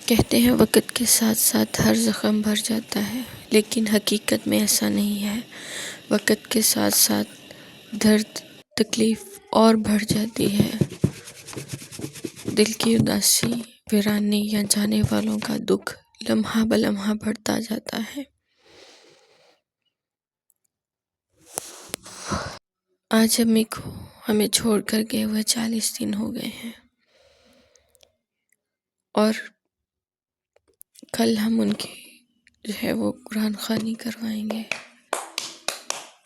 کہتے ہیں وقت کے ساتھ ساتھ ہر زخم بھر جاتا ہے، لیکن حقیقت میں ایسا نہیں ہے۔ وقت کے ساتھ ساتھ درد، تکلیف اور بڑھ جاتی ہے۔ دل کی اداسی، ویرانی یا جانے والوں کا دکھ لمحہ بلمحہ بڑھتا جاتا ہے۔ آج امی کو ہمیں چھوڑ کر گئے ہوئے 40 دن ہو گئے ہیں، اور کل ہم ان کی وہ قرآن خوانی کروائیں گے،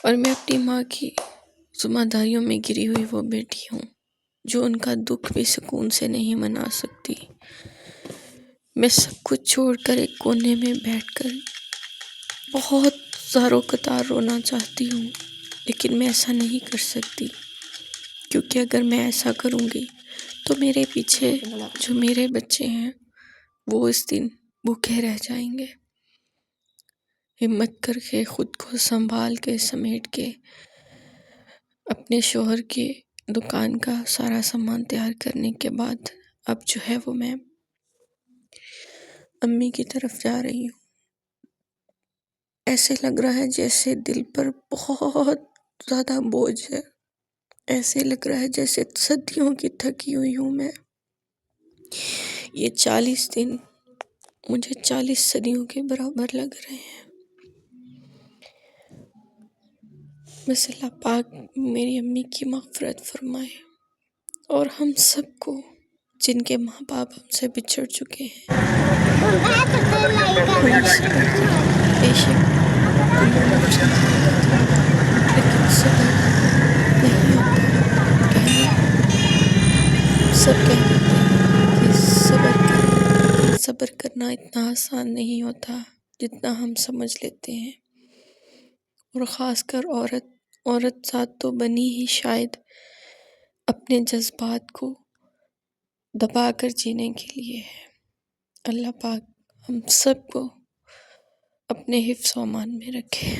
اور میں اپنی ماں کی ذمہ داریوں میں گری ہوئی وہ بیٹی ہوں جو ان کا دکھ بھی سکون سے نہیں منا سکتی۔ میں سب کچھ چھوڑ کر ایک کونے میں بیٹھ کر بہت زاروں قطار رونا چاہتی ہوں، لیکن میں ایسا نہیں کر سکتی، کیونکہ اگر میں ایسا کروں گی تو میرے پیچھے جو میرے بچے ہیں وہ اس دن بھوکے رہ جائیں گے۔ ہمت کر کے خود کو سنبھال کے سمیٹ کے اپنے شوہر کی دکان کا سارا سامان تیار کرنے کے بعد اب وہ میں امی کی طرف جا رہی ہوں۔ ایسے لگ رہا ہے جیسے دل پر بہت زیادہ بوجھ ہے، ایسے لگ رہا ہے جیسے صدیوں کی تھکی ہوئی ہوں میں۔ یہ 40 دن مجھے 40 صدیوں کے برابر لگ رہے ہیں۔ بس اللہ پاک میری امی کی مغفرت فرمائے، اور ہم سب کو جن کے ماں باپ ہم سے بچھڑ چکے ہیں، بے شک دنیا میں لیکن صبر نہیں ہوتا۔ سب کہہ دیتے ہیں کہ صبر کریں، لیکن صبر کرنا اتنا آسان نہیں ہوتا جتنا ہم سمجھ لیتے ہیں، اور خاص کر عورت ذات تو بنی ہی شاید اپنے جذبات کو دبا کر جینے کے لیے ہے۔ اللہ پاک ہم سب کو اپنے حفظ و امان میں رکھے۔